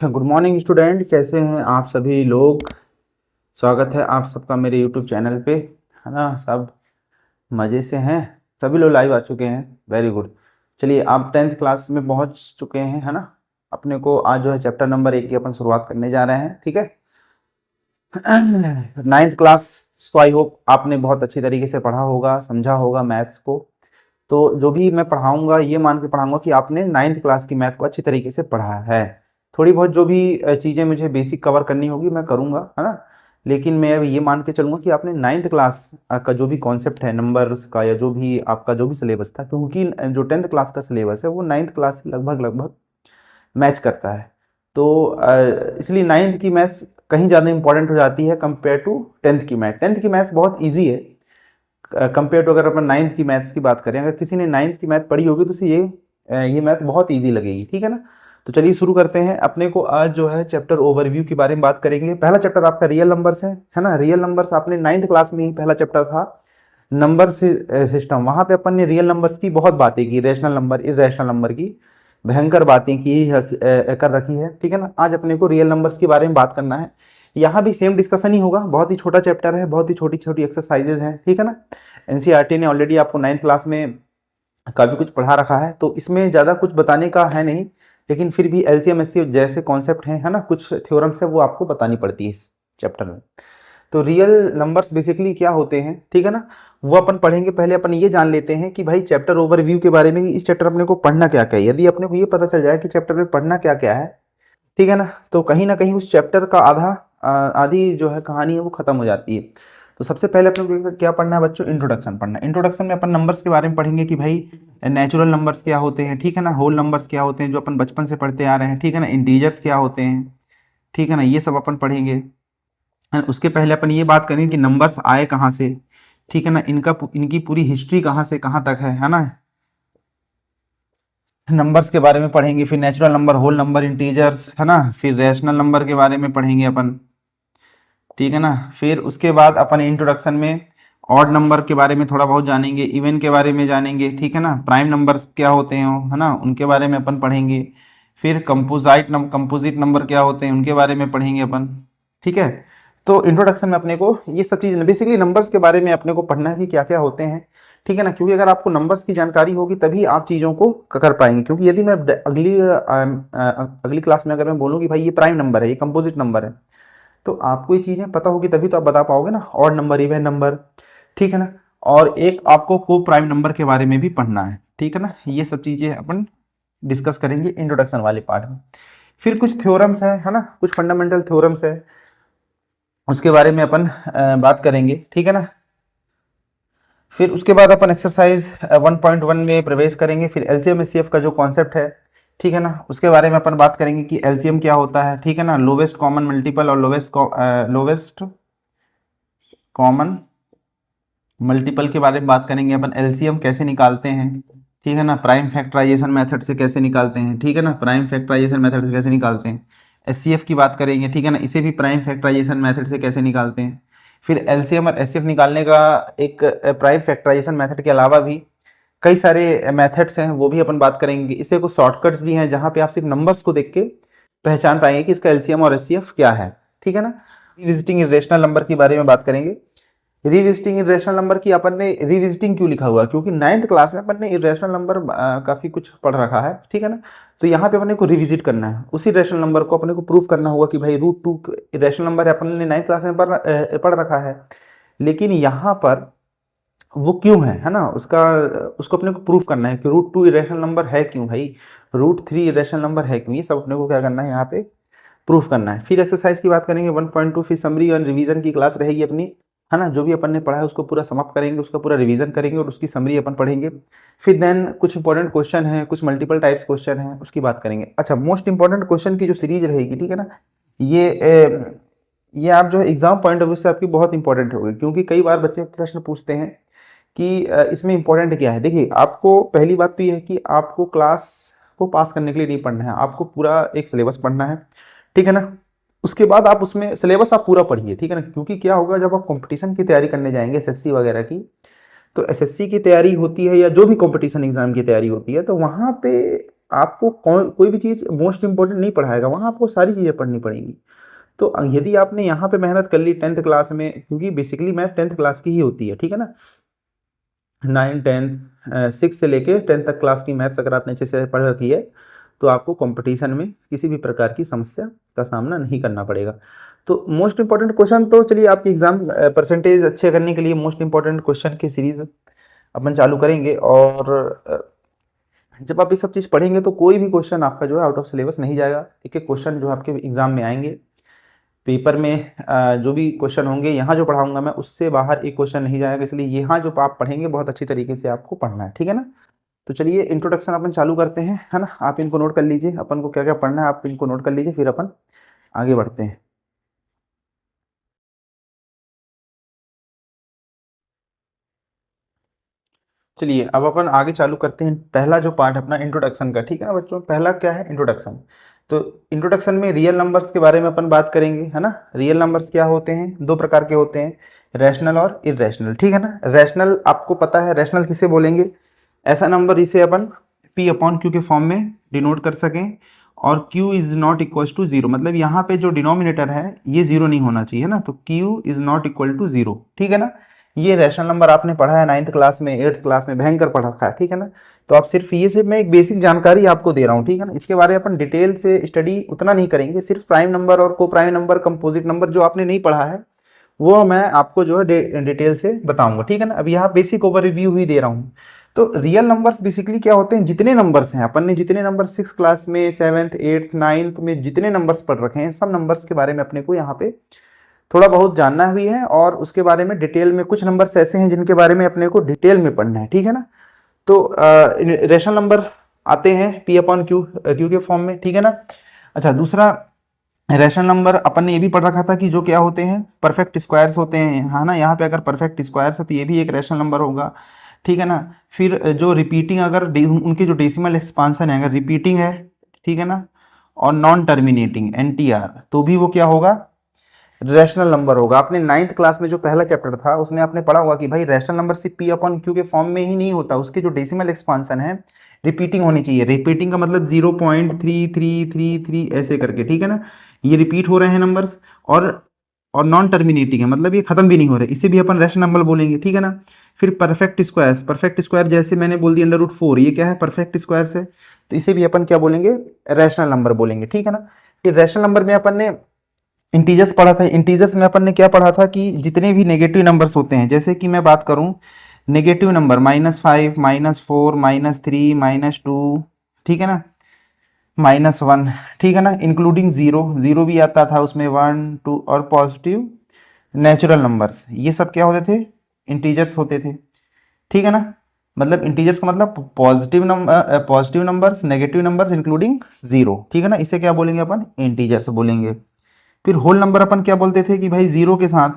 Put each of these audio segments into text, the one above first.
Good morning student, कैसे हैं आप सभी लोग। स्वागत है आप सबका मेरे यूट्यूब चैनल पे, है ना। सब मज़े से हैं, सभी लोग लाइव आ चुके हैं। Very good. चलिए, आप 10th क्लास में पहुंच चुके हैं, है ना। अपने को आज जो है चैप्टर नंबर 1 की अपन शुरुआत करने जा रहे हैं, ठीक है। 9th क्लास, तो आई होप आपने बहुत अच्छी तरीके से पढ़ा होगा, समझा होगा मैथ्स को। तो जो भी मैं पढ़ाऊंगा ये मान के पढ़ाऊंगा कि आपने 9th क्लास की मैथ को अच्छी तरीके से पढ़ा है। थोड़ी बहुत जो भी चीज़ें मुझे बेसिक कवर करनी होगी मैं करूँगा, है ना। लेकिन मैं अब ये मान के चलूँगा कि आपने 9th क्लास का जो भी कॉन्सेप्ट है नंबर्स का, या जो भी आपका जो भी सिलेबस था, क्योंकि जो 10th क्लास का सिलेबस है वो 9th क्लास से लगभग लगभग मैच करता है। तो इसलिए 9th की मैथ्स कहीं ज़्यादा इंपॉर्टेंट हो जाती है कंपेयर टू 10th की मैथ। 10th की मैथ्स बहुत ईजी है कंपेयर टू, अगर अपन 9th की मैथ्स की बात करें। अगर किसी ने 9th की मैथ पढ़ी होगी तो उसे ये मैथ बहुत ईजी लगेगी, ठीक है ना। तो चलिए शुरू करते हैं। अपने को आज जो है चैप्टर ओवरव्यू के बारे में बात करेंगे। पहला चैप्टर आपका रियल नंबर्स है ना। रियल नंबर्स आपने 9th क्लास में ही पहला चैप्टर था नंबर सिस्टम। वहाँ पे अपन ने रियल नंबर्स की बहुत बातें की, रेशनल नंबर, इरेशनल नंबर की भयंकर बातें कर रखी है, ठीक है ना। आज अपने को रियल नंबर्स के बारे में बात करना है। यहाँ भी सेम डिस्कशन ही होगा, बहुत ही छोटा चैप्टर है, बहुत ही छोटी छोटी एक्सरसाइजेज हैं, ठीक है ना। एनसीईआरटी ने ऑलरेडी आपको 9th क्लास में काफ़ी कुछ पढ़ा रखा है, तो इसमें ज़्यादा कुछ बताने का है नहीं। लेकिन फिर भी एलसीएम एचसीएफ जैसे कॉन्सेप्ट हैं, है ना, कुछ थ्योरम्स है वो आपको बतानी पड़ती है इस चैप्टर में। तो रियल नंबर्स बेसिकली क्या होते हैं, ठीक है ना, वो अपन पढ़ेंगे। पहले अपन ये जान लेते हैं कि भाई चैप्टर ओवरव्यू के बारे में, इस चैप्टर अपने को पढ़ना क्या क्या है। यदि अपने को ये पता चल जाए कि चैप्टर में पढ़ना क्या क्या है, ठीक है ना कहीं उस चैप्टर का आधी जो है कहानी है वो खत्म हो जाती है। तो सबसे पहले अपने को क्या पढ़ना है बच्चों, इंट्रोडक्शन पढ़ना है। इंट्रोडक्शन में अपन नंबर्स के बारे में पढ़ेंगे कि भाई नेचुरल नंबर्स क्या होते हैं, ठीक है ना, होल नंबर्स क्या होते हैं जो अपन बचपन से पढ़ते आ रहे हैं, ठीक है ना, इंटीजर्स क्या होते हैं, ठीक है ना, ये सब अपन पढ़ेंगे। उसके पहले अपन ये बात करेंगे कि नंबर्स आए कहाँ से, ठीक है ना, इनकी पूरी हिस्ट्री कहाँ से कहाँ तक है ना। नंबर्स के बारे में पढ़ेंगे, फिर natural number, whole number, integers, है ना, फिर रैशनल नंबर के बारे में पढ़ेंगे अपन, ठीक है ना। फिर उसके बाद अपन इंट्रोडक्शन में ऑड नंबर के बारे में थोड़ा बहुत जानेंगे, इवन के बारे में जानेंगे, ठीक है ना, प्राइम नंबर्स क्या होते हैं, है ना, उनके बारे में अपन पढ़ेंगे। फिर कंपोजिट नंबर क्या होते हैं उनके बारे में पढ़ेंगे अपन, ठीक है। तो इंट्रोडक्शन में अपने को ये सब चीज़, बेसिकली नंबर्स के बारे में अपने को पढ़ना है कि क्या क्या होते हैं, ठीक है ना। क्योंकि अगर आपको नंबर्स की जानकारी होगी तभी आप चीज़ों को कर पाएंगे। क्योंकि यदि मैं अगली क्लास में अगर मैं बोलूँ कि भाई ये प्राइम नंबर है, ये कंपोजिट नंबर है, तो आपको ये चीज़ें पता होगी तभी तो आप बता पाओगे ना, ऑड नंबर, इवन नंबर, ठीक है ना। और एक आपको को प्राइम नंबर के बारे में भी पढ़ना है, ठीक है ना। ये सब चीज़ें अपन डिस्कस करेंगे इंट्रोडक्शन वाले पार्ट में। फिर कुछ थ्योरम्स है ना, कुछ फंडामेंटल थ्योरम्स है, उसके बारे में अपन बात करेंगे, ठीक है ना। फिर उसके बाद अपन एक्सरसाइज 1.1 में प्रवेश करेंगे। फिर एलसीएम एचसीएफ का जो कॉन्सेप्ट है, ठीक है ना, उसके बारे में अपन बात करेंगे कि एलसीएम क्या होता है, ठीक है ना, लोवेस्ट कॉमन मल्टीपल और लोवेस्ट कॉमन मल्टीपल के बारे में बात करेंगे अपन। एलसीएम कैसे निकालते हैं, ठीक है ना, प्राइम फैक्टराइजेशन मेथड से कैसे निकालते हैं, ठीक है ना, प्राइम फैक्टराइजेशन मेथड से कैसे निकालते हैं। एचसीएफ की बात करेंगे, ठीक है ना, इसे भी प्राइम फैक्टराइजेशन मेथड से कैसे निकालते हैं। फिर एलसीएम और एचसीएफ निकालने का एक प्राइम फैक्टराइजेशन मेथड के अलावा भी कई सारे मेथड्स हैं, वो भी अपन बात करेंगे। इससे कुछ शॉर्टकट्स भी हैं जहाँ पे आप सिर्फ नंबर्स को देख के पहचान पाएंगे कि इसका एलसीएम और एचसीएफ क्या है, ठीक है ना। रिविजिटिंग इरेशनल नंबर के बारे में बात करेंगे। रिविजिटिंग इरेशनल नंबर की अपन ने रिविजिटिंग क्यों लिखा हुआ है, क्योंकि 9th क्लास में अपन ने इरेशनल नंबर काफ़ी कुछ पढ़ रखा है, ठीक है ना। तो यहाँ पे अपने को रिविजिट करना है, उसी इरेशनल नंबर को अपने को प्रूफ करना होगा कि भाई √2 इरेशनल नंबर है, अपन ने 9th क्लास में पढ़ रखा है। लेकिन यहाँ पर वो क्यों है ना, उसको अपने को प्रूफ करना है कि √2 इरेशनल नंबर है क्यों भाई, √3 इरेशनल नंबर है क्यों, ये सब अपने को क्या करना है यहाँ पे प्रूफ करना है। फिर एक्सरसाइज की बात करेंगे 1.2। फिर समरी और रिवीजन की क्लास रहेगी अपनी, है ना। जो भी अपन ने पढ़ा है उसको पूरा समाप्त करेंगे, उसका पूरा रिवीजन करेंगे और उसकी समरी अपन पढ़ेंगे। फिर देन कुछ इंपॉर्टेंट क्वेश्चन है, कुछ मल्टीपल टाइप्स क्वेश्चन है, उसकी बात करेंगे। अच्छा, मोस्ट इंपॉर्टेंट क्वेश्चन की जो सीरीज रहेगी, ठीक है ना, ये आप जो है एग्जाम पॉइंट ऑफ व्यू से आपकी बहुत इंपॉर्टेंट होगी। क्योंकि कई बार बच्चे प्रश्न पूछते हैं कि इसमें इंपॉर्टेंट क्या है। देखिए, आपको पहली बात तो ये है कि आपको क्लास को पास करने के लिए नहीं पढ़ना है, आपको पूरा एक सिलेबस पढ़ना है, ठीक है ना। उसके बाद आप उसमें सिलेबस आप पूरा पढ़िए, ठीक है ना। क्योंकि क्या होगा, जब आप कंपटीशन की तैयारी करने जाएंगे एसएससी वगैरह की, तो एसएससी की तैयारी होती है या जो भी कंपटीशन एग्जाम की तैयारी होती है, तो वहाँ पे आपको कोई भी चीज़ मोस्ट इंपॉर्टेंट नहीं पढ़ाएगा, वहाँ आपको सारी चीज़ें पढ़नी पड़ेंगी। तो यदि आपने यहाँ पे मेहनत कर ली 10th क्लास में, क्योंकि बेसिकली मैथ 10th क्लास की ही होती है, ठीक है ना, 9 10 6 से लेके 10 तक क्लास की मैथ्स अगर आपने अच्छे से पढ़ रखी है तो आपको कंपटीशन में किसी भी प्रकार की समस्या का सामना नहीं करना पड़ेगा। तो मोस्ट इंपॉर्टेंट क्वेश्चन, तो चलिए आपकी एग्जाम परसेंटेज अच्छे करने के लिए मोस्ट इंपॉर्टेंट क्वेश्चन की सीरीज अपन चालू करेंगे। और जब आप ये सब चीज़ पढ़ेंगे तो कोई भी क्वेश्चन आपका जो है आउट ऑफ सिलेबस नहीं जाएगा। एक एक क्वेश्चन जो आपके एग्जाम में आएंगे पेपर में, जो भी क्वेश्चन होंगे यहाँ जो पढ़ाऊंगा मैं उससे बाहर एक क्वेश्चन नहीं जाएगा, इसलिए यहाँ जो आप पढ़ेंगे बहुत अच्छी तरीके से आपको पढ़ना है, ठीक है ना। तो चलिए इंट्रोडक्शन अपन चालू करते हैं, है ना। आप इनको नोट कर लीजिए, अपन को क्या क्या पढ़ना है आप इनको नोट कर लीजिए, फिर अपन आगे बढ़ते हैं। चलिए अब अपन आगे चालू करते हैं। पहला जो पार्ट अपना इंट्रोडक्शन का, ठीक है ना बच्चों। पहला क्या है, इंट्रोडक्शन। तो इंट्रोडक्शन में रियल नंबर्स के बारे में अपन बात करेंगे, है ना। रियल नंबर्स क्या होते हैं, दो प्रकार के होते हैं, रैशनल और इरेशनल, ठीक है ना। रैशनल आपको पता है, रैशनल किसे बोलेंगे, ऐसा नंबर जिसे अपन पी अपॉन क्यू के फॉर्म में डिनोट कर सकें और q is not equal to zero, मतलब यहाँ पे जो डिनोमिनेटर है ये जीरो नहीं होना चाहिए ना, तो q is not equal to zero, ठीक है ना। ये रैशनल नंबर आपने पढ़ा है 9th क्लास में, 8th क्लास में भयंकर पढ़ रखा है, ठीक है ना। तो आप सिर्फ ये सिर्फ मैं एक बेसिक जानकारी आपको दे रहा हूँ, ठीक है ना। इसके बारे में अपन डिटेल से स्टडी उतना नहीं करेंगे, सिर्फ प्राइम नंबर और को प्राइम नंबर, कंपोजिट नंबर जो आपने नहीं पढ़ा है वो मैं आपको जो है डिटेल से बताऊंगा, ठीक है ना। अब यहाँ बेसिक ओवरव्यू ही दे रहा हूँ। तो रियल नंबर्स बेसिकली क्या होते हैं, जितने नंबर्स हैं अपन ने, जितने नंबर 6 क्लास में, 7th 8th 9th में जितने नंबर्स पढ़ रखे हैं, सब नंबर्स के बारे में अपने को यहाँ पे थोड़ा बहुत जानना भी है और उसके बारे में डिटेल में, कुछ नंबर्स ऐसे हैं जिनके बारे में अपने को डिटेल में पढ़ना है, ठीक है ना। तो रेशनल नंबर आते हैं पी अपॉन क्यू के फॉर्म में, ठीक है ना। अच्छा, दूसरा रैशनल नंबर अपन ने ये भी पढ़ रखा था कि जो क्या होते हैं, परफेक्ट स्क्वायर्स होते हैं, हाँ ना। यहाँ पे अगर परफेक्ट स्क्वायर्स है तो ये भी एक रैशनल नंबर होगा, ठीक है ना। फिर जो रिपीटिंग, अगर उनकी जो डेसिमल एक्सपांसन है अगर रिपीटिंग है, ठीक है ना, और नॉन टर्मिनेटिंग NTR, तो भी वो क्या होगा, रैशनल नंबर होगा। आपने 9th क्लास में जो पहला चैप्टर था उसमें आपने पढ़ा होगा कि भाई रैशनल नंबर सिर्फ पी अपॉन क्यू के फॉर्म में ही नहीं होता, उसके जो डेसिमल एक्सपांसन है रिपीटिंग होनी चाहिए। रिपीटिंग का मतलब 0.3333 ऐसे करके, ठीक है ना। ये रिपीट हो रहे हैं नंबर्स, और नॉन टर्मिनेटिंग है, मतलब ये खत्म भी नहीं हो रहे, इसे भी अपन रैशनल नंबर बोलेंगे, ठीक है ना। फिर परफेक्ट स्क्वायर्स, परफेक्ट स्क्वायर जैसे मैंने बोल दिया √4, ये क्या है, परफेक्ट स्क्वायर्स है, तो इसे भी अपन क्या बोलेंगे, रैशनल नंबर बोलेंगे, ठीक है ना। फिर रैशनल नंबर में अपन ने इंटीजर्स पढ़ा था। इंटीजर्स में अपन ने क्या पढ़ा था कि जितने भी नेगेटिव नंबर्स होते हैं, जैसे कि मैं बात करूं नेगेटिव नंबर -5 -4 -3 -2, ठीक है ना, -1, ठीक है ना, इंक्लूडिंग जीरो, जीरो भी आता था उसमें, 1 2, और पॉजिटिव नेचुरल नंबर्स, ये सब क्या होते थे, इंटीजर्स होते थे, ठीक है ना। मतलब इंटीजर्स का मतलब positive numbers, negative numbers including zero, ठीक है ना, इसे क्या बोलेंगे अपन, इंटीजर्स बोलेंगे। फिर होल नंबर अपन क्या बोलते थे कि भाई जीरो के साथ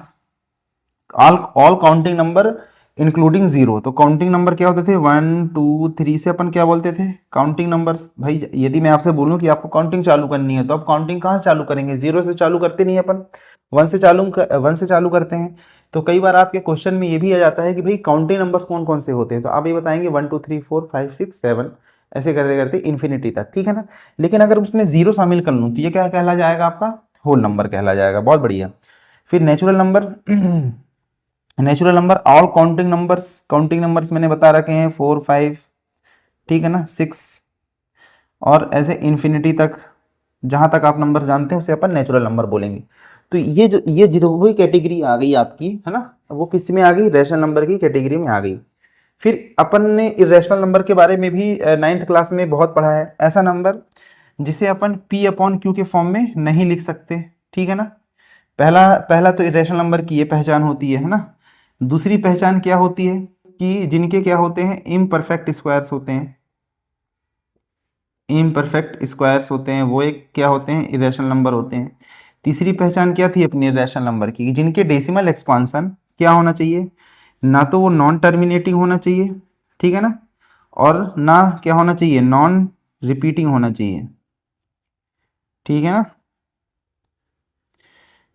all counting number including zero, तो काउंटिंग नंबर क्या होते थे, 1 2 3 से अपन क्या बोलते थे, काउंटिंग नंबर्स। भाई यदि मैं आपसे बोलूं कि आपको काउंटिंग चालू करनी है तो आप काउंटिंग कहाँ से चालू करेंगे, जीरो से चालू करते नहीं अपन, 1 से चालू करते हैं। तो कई बार आपके क्वेश्चन में ये भी आ जाता है कि भाई काउंटिंग नंबर्स कौन कौन से होते हैं, तो आप ये बताएंगे 1 2 3 4 5 6 7 ऐसे करते करते इन्फिनिटी तक, ठीक है ना। लेकिन अगर उसमें जीरो शामिल कर लूँ तो ये क्या कहला जाएगा, आपका होल नंबर कहला जाएगा, बहुत बढ़िया। फिर natural number, natural number all counting numbers मैंने बता रखे हैं, 4 5, ठीक है ना, 6, और ऐसे इन्फिनिटी तक, जहां तक आप नंबर जानते हैं उसे अपन नेचुरल नंबर बोलेंगे। तो ये जो वही कैटेगरी आ गई आपकी, है ना, वो किस में आ गई, रैशनल नंबर की कैटेगरी में आ गई। फिर अपन ने इरेशनल नंबर के बारे में भी 9th क्लास में बहुत पढ़ा है, ऐसा नंबर जिसे अपन पी अपॉन क्यू के फॉर्म में नहीं लिख सकते, ठीक है ना। पहला पहला तो इरेशनल नंबर की ये पहचान होती है ना। दूसरी पहचान क्या होती है कि जिनके क्या होते हैं, इम्परफेक्ट स्क्वायर्स होते हैं, इम्परफेक्ट स्क्वायर्स होते हैं, वो एक क्या होते हैं, इरेशनल नंबर होते हैं। तीसरी पहचान क्या थी अपनी इरेशनल नंबर की, जिनके डेसिमल एक्सपांसन क्या होना चाहिए, ना तो वो नॉन टर्मिनेटिंग होना चाहिए, ठीक है ना, और ना क्या होना चाहिए, नॉन रिपीटिंग होना चाहिए, ठीक है ना।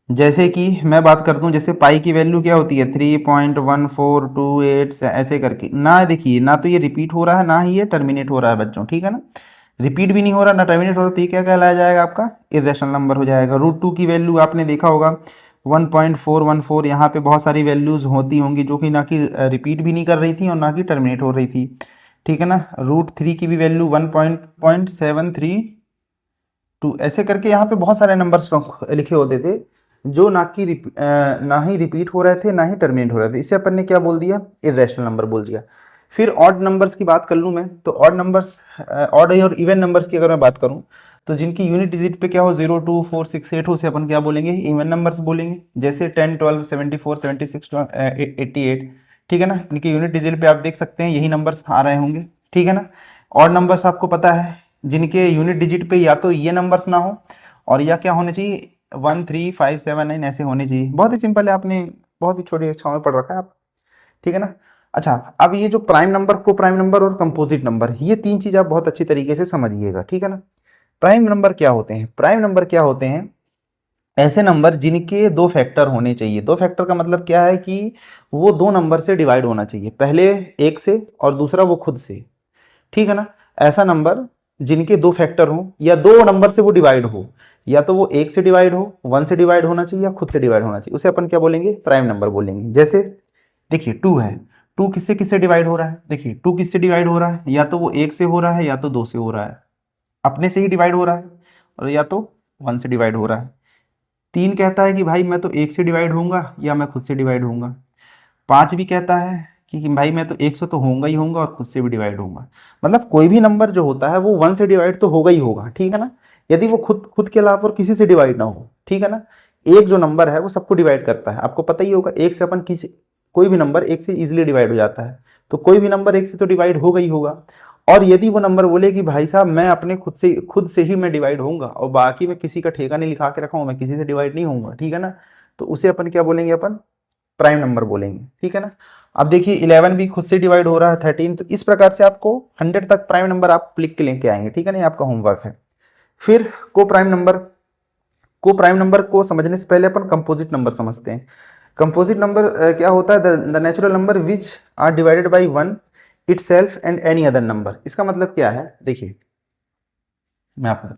जैसे कि मैं बात करता हूँ, जैसे पाई की वैल्यू क्या होती है, 3.1428 ऐसे करके ना, देखिए ना तो ये रिपीट हो रहा है ना ही ये टर्मिनेट हो रहा है बच्चों, ठीक है ना। रिपीट भी नहीं हो रहा ना टर्मिनेट हो रहा, तो ये क्या कहलाया जाएगा, आपका इरेशनल नंबर हो जाएगा। रूट टू की वैल्यू आपने देखा होगा 1.414, यहाँ पे बहुत सारी वैल्यूज होती होंगी जो कि ना कि रिपीट भी नहीं कर रही थी और ना कि टर्मिनेट हो रही थी, ठीक है ना। रूट थ्री की भी वैल्यू 1.732, ऐसे करके यहाँ पे बहुत सारे नंबर्स लिखे होते थे जो ना ही रिपीट हो रहे थे ना ही टर्मिनेट हो रहे थे। इसे अपन ने क्या बोल दिया, इरेशनल नंबर बोल दिया। फिर ऑड नंबर्स की बात कर लूँ मैं, तो ऑड नंबर्स, ऑड और इवन नंबर्स की अगर मैं बात करूँ तो जिनकी यूनिट डिजिट पे क्या हो 0 2 4 6 8 हो, उसे अपन क्या बोलेंगे, इवन नंबर्स बोलेंगे। जैसे 10 12 74 76 88, ठीक है ना, इनके यूनिट डिजिट पे आप देख सकते हैं यही नंबर्स आ रहे होंगे, ठीक है ना। ऑड नंबर्स आपको पता है जिनके यूनिट डिजिट पे या तो ये नंबर्स ना हो और या क्या होने चाहिए 1 3 5 7 9 ऐसे होने चाहिए। बहुत ही सिंपल है, आपने बहुत ही छोटी कक्षाओं में पढ़ रखा है आप, ठीक है ना। अच्छा, अब ये जो प्राइम नंबर, को प्राइम नंबर और कंपोजिट नंबर, ये तीन चीज आप बहुत अच्छी तरीके से समझिएगा, ठीक है ना। प्राइम नंबर क्या होते हैं, प्राइम नंबर क्या होते हैं, ऐसे नंबर जिनके दो फैक्टर होने चाहिए। दो फैक्टर का मतलब क्या है कि वो दो नंबर से डिवाइड होना चाहिए, पहले एक से और दूसरा वो खुद से, ठीक है ना। ऐसा नंबर जिनके दो फैक्टर हो या दो नंबर से वो डिवाइड हो, या तो वो एक से डिवाइड हो, वन से डिवाइड होना चाहिए, या खुद से डिवाइड होना चाहिए, उसे अपन क्या बोलेंगे, प्राइम नंबर बोलेंगे। जैसे देखिए टू है, टू किससे किससे डिवाइड हो रहा है, देखिए टू किससे डिवाइड हो रहा है, या तो वो एक से हो रहा है या तो दो से हो रहा है, अपने से ही डिवाइड हो रहा है, और या तो वन से डिवाइड हो रहा है। तीन कहता है कि भाई मैं तो एक से डिवाइड होऊंगा या मैं खुद से डिवाइड होऊंगा। पाँच भी कहता है कि भाई मैं तो एक से तो होऊंगा ही होऊंगा और खुद से भी डिवाइड होऊंगा। मतलब कोई भी नंबर जो होता है वो वन से डिवाइड तो होगा ही होगा, ठीक है ना, यदि वो खुद खुद के अलावा और किसी से डिवाइड ना हो, ठीक है ना। एक जो नंबर है वो सबको डिवाइड करता है, आपको पता ही होगा, एक से अपन किसी, कोई भी नंबर एक से इजिली डिवाइड हो जाता है, तो कोई भी नंबर एक से तो डिवाइड होगा ही होगा। और यदि वो नंबर बोले कि भाई साहब मैं अपने खुद से ही मैं डिवाइड होऊंगा और बाकी मैं किसी का ठेका नहीं लिखा के रखा हूँ, मैं किसी से डिवाइड नहीं होऊंगा, ठीक है ना, तो उसे अपन क्या बोलेंगे, अपन प्राइम नंबर बोलेंगे, ठीक है ना। अब देखिए 11 भी खुद से डिवाइड हो रहा है, 13, तो इस प्रकार से आपको 100 तक प्राइम नंबर आप लिख के लेके आएंगे, ठीक है ना, ये आपका होमवर्क है। फिर को प्राइम नंबर, को प्राइम नंबर को समझने से पहले अपन कंपोजिट नंबर समझते हैं। कंपोजिट नंबर क्या होता है, the natural number which are divided by one itself and any other number. इसका मतलब क्या है, देखिए मैं आपको,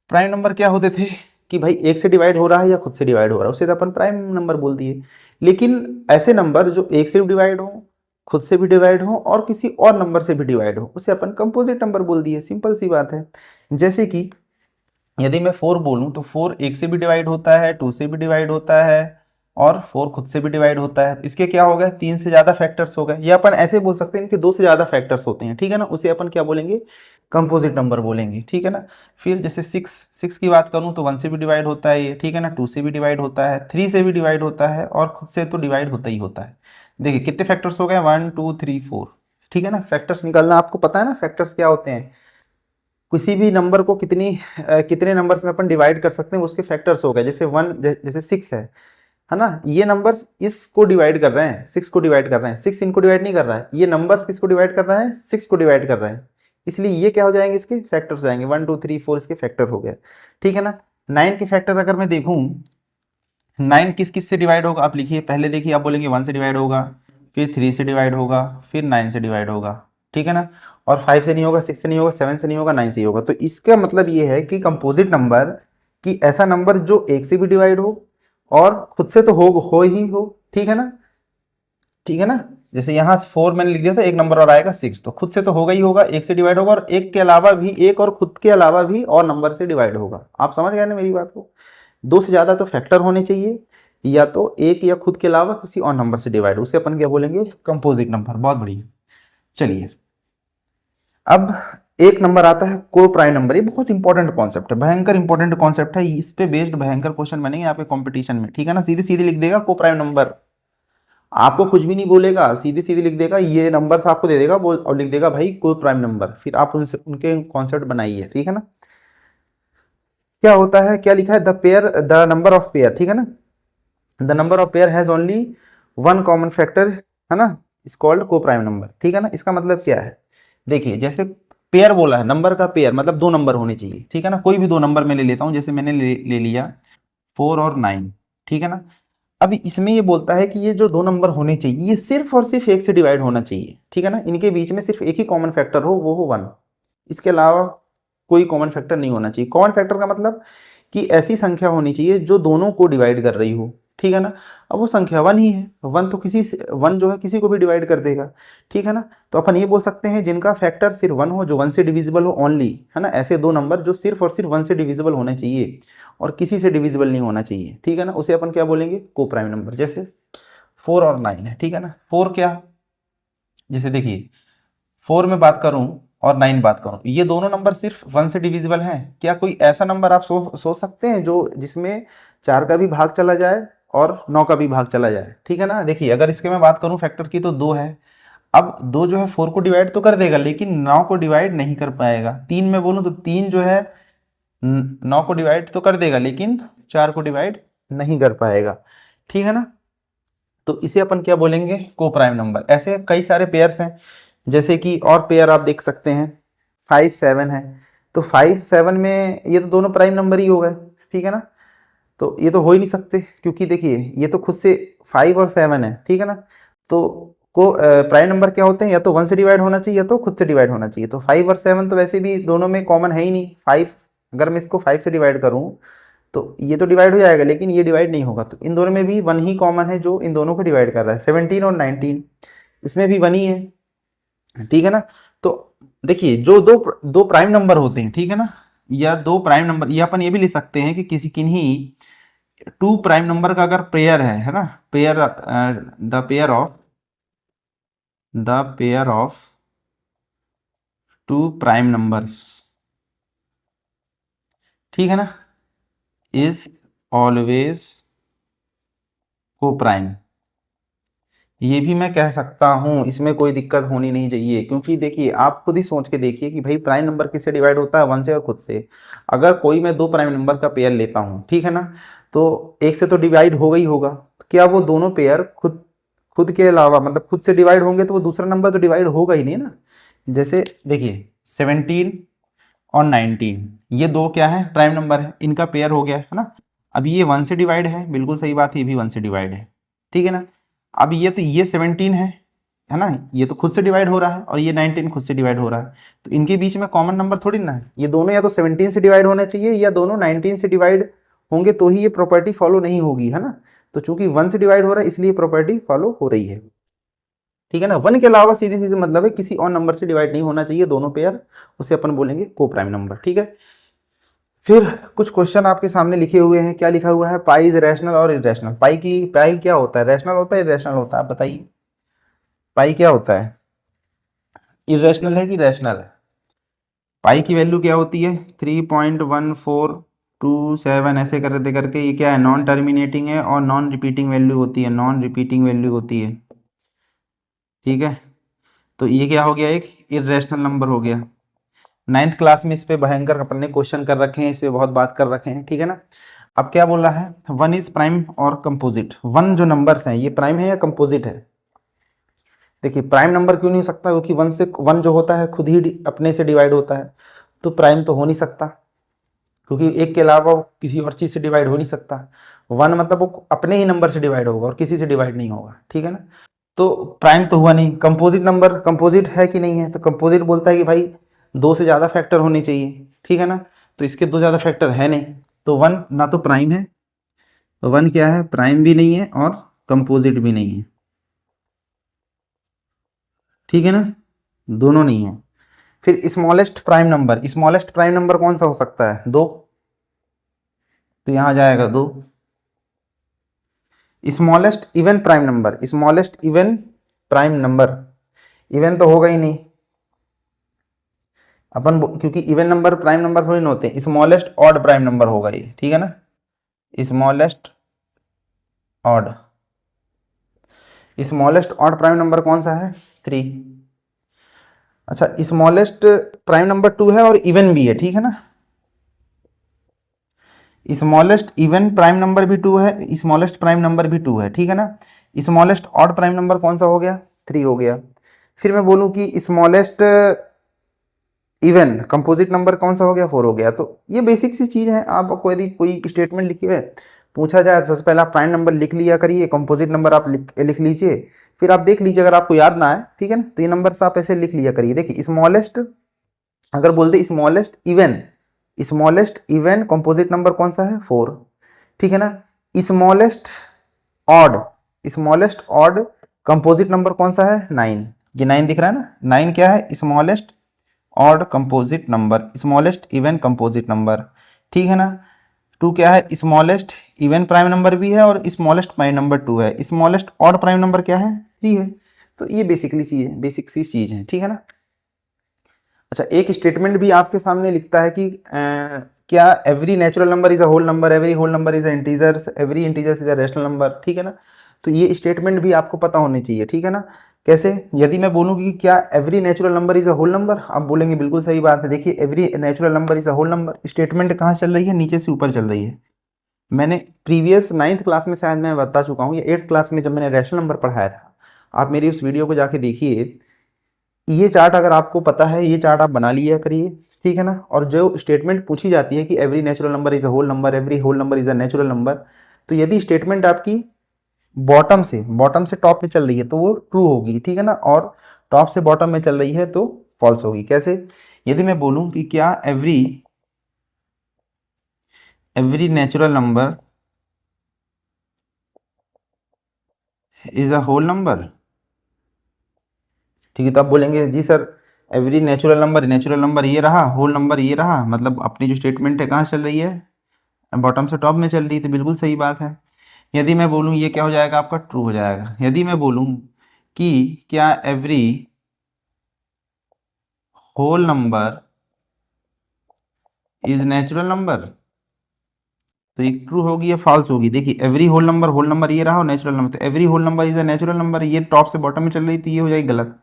प्राइम नंबर क्या होते थे कि भाई एक से डिवाइड हो रहा है या खुद से डिवाइड हो रहा है, उसे तो अपन प्राइम नंबर बोल दिए। लेकिन ऐसे नंबर जो एक से भी डिवाइड हो, खुद से भी डिवाइड हो और किसी और नंबर से भी डिवाइड हो, उसे अपन कंपोजिट नंबर बोल दिए, सिंपल सी बात है। जैसे कि यदि मैं 4 बोलूं तो 4 एक से भी डिवाइड होता है, टू से भी डिवाइड होता है और 4 खुद से भी डिवाइड होता है। इसके क्या हो गए, तीन से ज्यादा फैक्टर्स हो गए, या अपन ऐसे बोल सकते हैं इनके दो से ज्यादा फैक्टर्स होते हैं, ठीक है ना, उसे अपन क्या बोलेंगे, कंपोजिट नंबर बोलेंगे, ठीक है ना। फिर जैसे 6 की बात करूं तो 1 से भी डिवाइड होता है ये, ठीक है ना, 2 से भी डिवाइड होता है, 3 से भी डिवाइड होता है और खुद से तो डिवाइड होता ही होता है। देखिए कितने फैक्टर्स हो गए, 1 2 3 4, ठीक है ना। फैक्टर्स निकालना आपको पता है ना, फैक्टर्स क्या होते हैं, किसी भी नंबर को कितने नंबर्स में अपन डिवाइड कर सकते हैं उसके फैक्टर्स हो गए। जैसे जैसे 6 है ना, ये नंबर्स इसको डिवाइड कर रहे हैं, 6 को डिवाइड कर रहे हैं, 6 इनको डिवाइड नहीं कर रहा है, ये नंबर्स किसको डिवाइड कर रहा है, 6 को डिवाइड कर रहे हैं, इसलिए ये क्या हो जाएंगे, इसके फैक्टर्स हो जाएंगे, 1 2 3 4 इसके फैक्टर हो गए, ठीक है ना। 9 के फैक्टर अगर मैं देखूं, 9 किस किस से डिवाइड होगा, आप लिखिए, पहले देखिए आप बोलेंगे 1 से डिवाइड होगा, फिर 3 से डिवाइड होगा, फिर 9 से डिवाइड होगा, ठीक है ना। और 5 से नहीं होगा, 6 से नहीं होगा, 7 से नहीं होगा, 9 से ही होगा। तो इसका मतलब ये है कि कंपोजिट नंबर कि ऐसा नंबर जो एक से भी डिवाइड हो और खुद से तो हो ही हो, ठीक है ना, ठीक है ना। जैसे यहाँ 4 मैंने लिख दिया था, एक नंबर और आएगा 6, तो खुद से तो होगा ही होगा, एक से डिवाइड होगा और एक के अलावा भी, एक और खुद के अलावा भी और नंबर से डिवाइड होगा। आप समझ गए ना मेरी बात को, दो से ज्यादा तो फैक्टर होने चाहिए, या तो एक या खुद के अलावा किसी और नंबर से डिवाइड, उसे अपन क्या बोलेंगे, कंपोजिट नंबर। बहुत बढ़िया, चलिए अब एक नंबर आता है को प्राइम नंबर। ये बहुत इंपॉर्टेंट कॉन्सेप्ट है, भयंकर इंपॉर्टेंट कॉन्सेप्ट है, इस पे बेस्ड भयंकर क्वेश्चन बनेंगे आपके कंपटीशन में, ठीक है ना। सीधे सीधे लिख देगा को प्राइम नंबर, आपको कुछ भी नहीं बोलेगा, सीधे सीधे लिख देगा, ये नंबर्स आपको दे देगा और लिख देगा भाई को प्राइम नंबर, फिर आप उनसे उनके कॉन्सेप्ट बनाइए, ठीक है ना। क्या होता है, क्या लिखा है, the pair, the number of pair, ठीक है ना, the number of pair has only one common factor, है ना, इज कॉल्ड को प्राइम नंबर, ठीक है ना। इसका मतलब क्या है, देखिए जैसे पेयर बोला है, नंबर का पेयर मतलब दो नंबर होने चाहिए, ठीक है ना। कोई भी दो नंबर मैं ले लेता हूं, जैसे मैंने ले लिया 4 और 9, ठीक है ना। अब इसमें ये बोलता है कि ये जो दो नंबर होने चाहिए ये सिर्फ और सिर्फ एक से डिवाइड होना चाहिए, ठीक है ना, इनके बीच में सिर्फ एक ही कॉमन फैक्टर हो, वो हो 1। इसके अलावा कोई कॉमन फैक्टर नहीं होना चाहिए। कॉमन फैक्टर का मतलब कि ऐसी संख्या होनी चाहिए जो दोनों को डिवाइड कर रही हो, ठीक है ना। अब वो संख्या 1 ही है, 1 तो किसी से 1 जो है किसी को भी डिवाइड कर देगा, ठीक है ना। तो अपन ये बोल सकते हैं जिनका फैक्टर सिर्फ 1 हो, जो 1 से डिविजिबल हो ओनली, है ना, ऐसे दो नंबर जो सिर्फ और सिर्फ 1 से डिविजिबल होने चाहिए और किसी से डिविजिबल नहीं होना चाहिए, ठीक है ना, उसे अपन क्या बोलेंगे, को प्राइम नंबर। जैसे 4 और 9 है, ठीक है ना। 4 क्या, जैसे देखिए 4 में बात करूं और 9 बात करूं, ये दोनों नंबर सिर्फ 1 से डिविजिबल हैं। क्या कोई ऐसा नंबर आप सोच सकते हैं जो जिसमें 4 का भी भाग चला जाए और 9 का भी भाग चला जाए, ठीक है ना। देखिए अगर इसके मैं बात करूं फैक्टर की तो 2 है। अब 2 जो है 4 को डिवाइड तो कर देगा लेकिन 9 को डिवाइड नहीं कर पाएगा। 3 में बोलूं तो 3 जो है 9 को डिवाइड तो कर देगा लेकिन 4 को डिवाइड नहीं कर पाएगा, ठीक है ना। तो इसे अपन क्या बोलेंगे, को प्राइम नंबर। ऐसे कई सारे पेयर्स हैं, जैसे कि और पेयर आप देख सकते हैं 5 7 है। तो 5 7 में ये तो दोनों प्राइम नंबर ही हो गए, ठीक है ना। तो ये तो हो ही नहीं सकते क्योंकि देखिए ये तो खुद से 5 और 7 है, ठीक है ना। तो को प्राइम नंबर क्या होते हैं, या तो 1 से डिवाइड होना चाहिए या तो खुद से डिवाइड होना चाहिए। तो 5 और 7 तो वैसे भी दोनों में कॉमन है ही नहीं। 5 अगर मैं इसको 5 से डिवाइड करूं तो ये तो डिवाइड हो जाएगा लेकिन ये डिवाइड नहीं होगा। तो इन दोनों में भी 1 ही कॉमन है जो इन दोनों को डिवाइड कर रहा है। 17 और 19 इसमें भी 1 ही है, ठीक है ना। तो देखिए जो दो दो प्राइम नंबर होते हैं, ठीक है ना, या दो प्राइम नंबर, या अपन ये भी लिख सकते हैं कि किसी किन्हीं 2 प्राइम नंबर का अगर पेयर है ना, pair the pair of 2 prime numbers, ठीक है ना, इज ऑलवेज को प्राइम। ये भी मैं कह सकता हूं, इसमें कोई दिक्कत होनी नहीं चाहिए क्योंकि देखिए आप खुद ही सोच के देखिए कि भाई प्राइम नंबर किससे डिवाइड होता है, 1 से और खुद से। अगर कोई मैं 2 प्राइम नंबर का पेयर लेता हूं, ठीक है ना, तो एक से तो डिवाइड होगा ही होगा। क्या वो दोनों पेयर खुद खुद के अलावा मतलब खुद से डिवाइड होंगे तो वो दूसरा नंबर तो डिवाइड होगा ही नहीं ना। जैसे देखिए 17 और 19 ये दो क्या है, प्राइम नंबर है, इनका पेयर हो गया है ना। अभी ये 1 से डिवाइड है, बिल्कुल सही बात है, ये भी 1 से डिवाइड है, ठीक है ना। अब ये तो ये 17 है ना, ये तो खुद से डिवाइड हो रहा है और ये 19 खुद से डिवाइड हो रहा है। तो इनके बीच में कॉमन नंबर थोड़ी ना है, ये दोनों या तो 17 से डिवाइड होने चाहिए या दोनों 19 से डिवाइड होंगे तो ही ये प्रॉपर्टी फॉलो नहीं होगी, है ना। तो चूंकि 1 से डिवाइड हो रहा है इसलिए प्रॉपर्टी फॉलो हो रही है, ठीक है ना। 1 के अलावा सीधी सीधी मतलब है किसी और नंबर से डिवाइड नहीं होना चाहिए दोनों पेयर, उसे अपन बोलेंगे को प्राइम नंबर, ठीक है। फिर कुछ क्वेश्चन आपके सामने लिखे हुए हैं। क्या लिखा हुआ है, पाई इज रैशनल और इरेशनल। पाई क्या होता है, रैशनल होता है इरेशनल होता है, आप बताइए पाई क्या होता है, इरेशनल है कि रैशनल है। पाई की वैल्यू क्या होती है, 3.1427 ऐसे करते करके ये क्या है, नॉन टर्मिनेटिंग है और नॉन रिपीटिंग वैल्यू होती है, नॉन रिपीटिंग वैल्यू होती है, ठीक है। तो ये क्या हो गया, एक इरेशनल नंबर हो गया। 9th क्लास में इस पे भयंकर अपन ने क्वेश्चन कर रखे हैं, इस पे बहुत बात कर रखे हैं, ठीक है ना। अब क्या बोल रहा है, 1 इज प्राइम और कंपोजिट। 1 जो नंबर्स हैं ये प्राइम है या कंपोजिट है। देखिए प्राइम नंबर क्यों नहीं हो सकता, क्योंकि 1 जो होता है खुद ही अपने से डिवाइड होता है, तो प्राइम तो हो नहीं सकता क्योंकि एक के अलावा वो किसी और चीज से डिवाइड हो नहीं सकता। 1 मतलब वो अपने ही नंबर से डिवाइड होगा और किसी से डिवाइड नहीं होगा, ठीक है ना। तो प्राइम तो हुआ नहीं। कंपोजिट नंबर कंपोजिट है कि नहीं है, तो कंपोजिट बोलता है कि भाई 2 से ज़्यादा फैक्टर होने चाहिए, ठीक है ना। तो इसके 2 ज़्यादा फैक्टर है नहीं, तो 1 ना तो प्राइम है, 1 क्या है, प्राइम भी नहीं है और कंपोजिट भी नहीं है, ठीक है ना, दोनों नहीं है। फिर स्मॉलेस्ट प्राइम नंबर कौन सा हो सकता है, 2, तो यहाँ जाएगा 2। Smallest even prime number, even तो होगा ही नहीं क्योंकि इवन नंबर प्राइम नंबर थोड़ी ना होते हैं। स्मॉलेस्ट ऑड प्राइम नंबर होगा ये, ठीक है ना, smallest odd. Smallest odd prime number कौन सा है, 3। अच्छा स्मॉलेस्ट प्राइम नंबर 2 है और इवन भी है, ठीक है ना। स्मॉलेस्ट इवन प्राइम नंबर भी 2 है, स्मॉलेस्ट प्राइम नंबर भी 2 है, ठीक है ना। स्मॉलेस्ट ऑड प्राइम नंबर कौन सा हो गया, 3 हो गया। फिर मैं बोलूँ कि स्मॉलेस्ट इवन कंपोजिट नंबर कौन सा हो गया, 4 हो गया। तो ये बेसिक सी चीज़ है, आप यदि कोई स्टेटमेंट लिखी है पूछा जाए तो सबसे पहले आप प्राइम नंबर लिख लिया करिए, कंपोजिट नंबर आप लिख लीजिए, फिर आप देख लीजिए अगर आपको याद ना आए, ठीक है ना, तो ये नंबर आप ऐसे लिख लिया करिए। देखिए स्मॉलेस्ट, अगर बोलते स्मॉलेस्ट इवन कंपोजिट नंबर कौन सा है, 4, ठीक है ना। Smallest odd, smallest odd composite number कौन सा है, 9, ये 9 दिख रहा है ना, 9 क्या है, smallest odd composite number, smallest even composite number, ठीक है ना। 2 क्या है, स्मॉलेस्ट इवन प्राइम नंबर भी है और स्मॉलेस्ट प्राइम नंबर 2 है। स्मॉलेस्ट ऑड प्राइम नंबर क्या है, 3 है। तो ये बेसिकली चीज है, बेसिक सी चीज है, ठीक है ना। अच्छा, एक स्टेटमेंट भी आपके सामने लिखता है कि क्या every natural number is a whole number, every whole number is a integer, every integer is a rational number, ठीक है ना। तो ये स्टेटमेंट भी आपको पता होनी चाहिए, ठीक है ना। कैसे, यदि मैं बोलूँ कि क्या every natural number is a whole number, आप बोलेंगे बिल्कुल सही बात है। देखिए every natural number is a whole number, statement कहाँ चल रही है, नीचे से ऊपर चल रही है। मैंने प्रीवियस 9th क्लास में शायद मैं बता चुका हूँ, या 8th क्लास में जब मैंने रैशनल नंबर पढ़ाया था, आप मेरी उस वीडियो को जाके देखिए। ये चार्ट अगर आपको पता है, ये चार्ट आप बना लिया करिए, ठीक है ना। और जो स्टेटमेंट पूछी जाती है कि every natural number is a whole number, every whole number is a natural number, तो यदि स्टेटमेंट आपकी बॉटम से टॉप में चल रही है तो वो ट्रू होगी, ठीक है ना। और टॉप से बॉटम में चल रही है तो फॉल्स होगी। कैसे, यदि मैं बोलूं कि क्या every natural number is a whole number, ठीक है, तो आप बोलेंगे जी सर एवरी नेचुरल नंबर ये रहा, होल नंबर ये रहा, मतलब अपनी जो स्टेटमेंट है कहाँ चल रही है, बॉटम से टॉप में चल रही है, तो बिल्कुल सही बात है। यदि मैं बोलूँ ये क्या हो जाएगा, आपका ट्रू हो जाएगा। यदि मैं बोलूँ कि क्या every whole number is natural number, तो ये ट्रू होगी या फॉल्स होगी। देखिए एवरी होल नंबर ये रहा और नेचुरल नंबर, तो every whole number is a natural number, ये टॉप से बॉटम में चल रही, तो ये हो जाएगी गलत।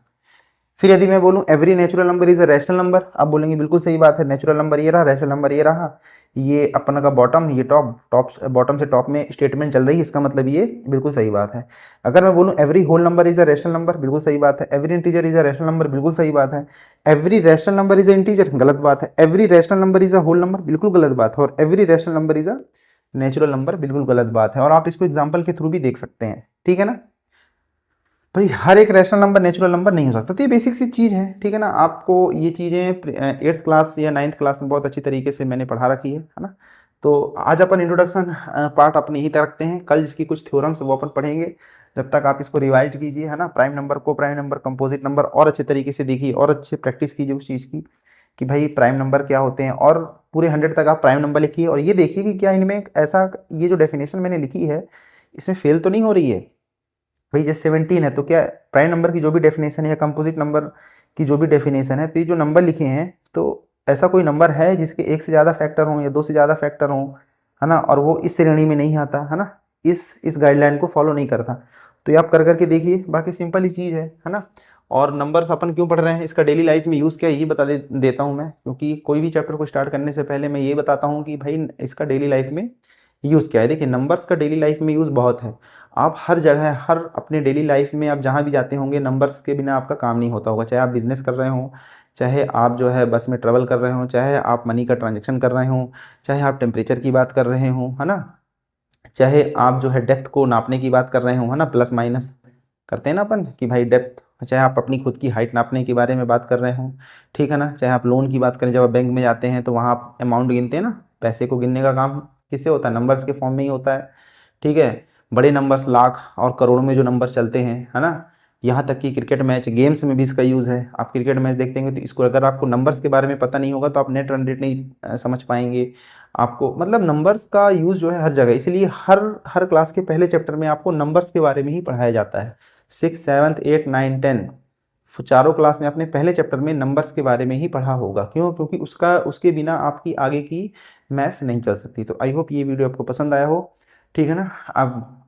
फिर यदि मैं बोलूं every natural number is a rational number, आप बोलेंगे बिल्कुल सही बात है, नेचुरल नंबर ये रहा, रैशनल नंबर ये रहा, ये अपना का बॉटम, ये टॉप, बॉटम से टॉप में स्टेटमेंट चल रही है, इसका मतलब ये बिल्कुल सही बात है। अगर मैं बोलूं every whole number is a rational number, बिल्कुल सही बात है। Every integer is a rational number, बिल्कुल सही बात है। Every rational number is a integer, गलत बात है। Every rational number is a whole number, बिल्कुल गलत बात है। और every rational number is a natural number, बिल्कुल गलत बात है। और आप इसको एग्जाम्पल के थ्रू भी देख सकते हैं, ठीक है ना। भाई हर एक रैशनल नंबर नेचुरल नंबर नहीं हो सकता, तो ये बेसिक सी चीज़ है, ठीक है ना। आपको ये चीज़ें 8th क्लास या 9th क्लास में बहुत अच्छी तरीके से मैंने पढ़ा रखी है ना। तो आज अपन इंट्रोडक्शन पार्ट अपने यहीं तक रखते हैं, कल जिसकी कुछ थ्योरम्स वो अपन पढ़ेंगे। जब तक आप इसको रिवाइज कीजिए, है ना, प्राइम नंबर को, प्राइम नंबर, कंपोजिट नंबर और अच्छे तरीके से देखिए और अच्छे प्रैक्टिस कीजिए उस चीज़ की कि भाई प्राइम नंबर क्या होते हैं, और पूरे 100 तक आप प्राइम नंबर लिखिए और ये देखिए कि क्या इनमें ऐसा, ये जो डेफिनेशन मैंने लिखी है इसमें फेल तो नहीं हो रही है। भाई जैसे 17 है तो क्या प्राइम नंबर की जो भी डेफिनेशन है या कंपोजिट नंबर की जो भी डेफिनेशन है, तो ये जो नंबर लिखे हैं तो ऐसा कोई नंबर है जिसके एक से ज़्यादा फैक्टर हों या दो से ज़्यादा फैक्टर हों, है ना, और वो इस श्रेणी में नहीं आता, है ना, इस गाइडलाइन को फॉलो नहीं करता। तो ये आप कर करके देखिए, बाकी सिंपल ही चीज़ है ना। और नंबर्स अपन क्यों पढ़ रहे हैं, इसका डेली लाइफ में यूज़ क्या है ये बता देता हूँ मैं, क्योंकि कोई भी चैप्टर को स्टार्ट करने से पहले मैं ये बताता हूँ कि भाई इसका डेली लाइफ में यूज़ क्या है। देखिए नंबर्स का डेली लाइफ में यूज़ बहुत है। आप हर जगह, हर अपने डेली लाइफ में आप जहाँ भी जाते होंगे, नंबर्स के बिना आपका काम नहीं होता होगा। चाहे आप बिजनेस कर रहे हो, चाहे आप जो है बस में ट्रेवल कर रहे हो, चाहे आप मनी का ट्रांजेक्शन कर रहे हो, चाहे आप टेम्परेचर की बात कर रहे हो, है ना, चाहे आप जो है डेप्थ को नापने की बात कर रहे हो, है ना, प्लस माइनस करते हैं ना अपन कि भाई डेप्थ, चाहे आप अपनी खुद की हाइट नापने के बारे में बात कर रहे हो, ठीक है ना, चाहे आप लोन की बात करें, जब आप बैंक में जाते हैं तो वहाँ आप अमाउंट गिनते हैं ना, पैसे को गिनने का काम किससे होता है, नंबर्स के फॉर्म में ही होता है, ठीक है। बड़े नंबर्स लाख और करोड़ में जो नंबर्स चलते हैं, है ना, यहाँ तक कि क्रिकेट मैच, गेम्स में भी इसका यूज़ है। आप क्रिकेट मैच देखते हैं तो इसको, अगर आपको नंबर्स के बारे में पता नहीं होगा तो आप नेट रन रेट नहीं समझ पाएंगे। आपको मतलब नंबर्स का यूज़ जो है हर जगह, इसलिए हर हर क्लास के पहले चैप्टर में आपको नंबर्स के बारे में ही पढ़ाया जाता है। 6, 7, 8, 9, 10 चारों क्लास में अपने पहले चैप्टर में नंबर्स के बारे में ही पढ़ा होगा। क्यों, क्योंकि उसके बिना आपकी आगे की मैथ्स नहीं चल सकती। तो आई होप ये वीडियो आपको पसंद आया हो, ठीक है ना। अब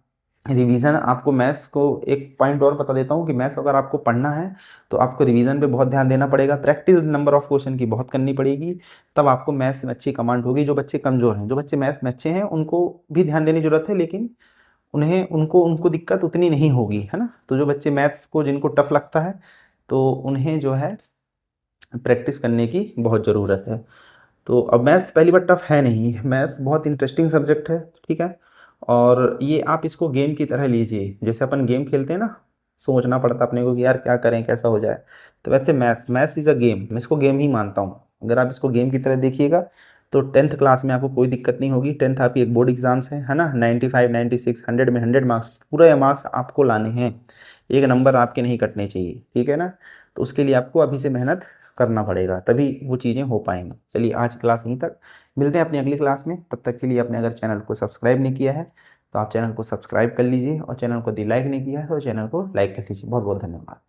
रिवीजन, आपको मैथ्स को एक पॉइंट और बता देता हूँ कि मैथ्स अगर आपको पढ़ना है तो आपको रिवीजन पे बहुत ध्यान देना पड़ेगा, प्रैक्टिस नंबर ऑफ क्वेश्चन की बहुत करनी पड़ेगी, तब आपको मैथ्स में अच्छी कमांड होगी। जो बच्चे कमज़ोर हैं, जो बच्चे मैथ्स में अच्छे हैं, उनको भी ध्यान देने की जरूरत है, लेकिन उन्हें उनको उनको दिक्कत उतनी नहीं होगी, है ना। तो जो बच्चे मैथ्स को जिनको टफ लगता है तो उन्हें जो है प्रैक्टिस करने की बहुत ज़रूरत है। तो अब मैथ्स पहली बार टफ है नहीं, मैथ्स बहुत इंटरेस्टिंग सब्जेक्ट है, ठीक है। और ये आप इसको गेम की तरह लीजिए, जैसे अपन गेम खेलते हैं ना, सोचना पड़ता अपने को कि यार क्या करें कैसा हो जाए, तो वैसे मैथ्स इज़ अ गेम, मैं इसको गेम ही मानता हूँ। अगर आप इसको गेम की तरह देखिएगा तो 10th क्लास में आपको कोई दिक्कत नहीं होगी। 10th आपकी एक बोर्ड एग्जाम्स है ना, 95 96 100 में 100 मार्क्स, पूरे मार्क्स आपको लाने हैं, एक नंबर आपके नहीं कटने चाहिए, ठीक है ना। तो उसके लिए आपको अभी से मेहनत करना पड़ेगा, तभी वो चीज़ें हो पाएंगी। चलिए आज क्लास यहीं तक, मिलते हैं अपनी अगली क्लास में। तब तक के लिए आपने अगर चैनल को सब्सक्राइब नहीं किया है तो आप चैनल को सब्सक्राइब कर लीजिए, और चैनल को यदि लाइक नहीं किया है तो चैनल को लाइक कर लीजिए। बहुत बहुत धन्यवाद।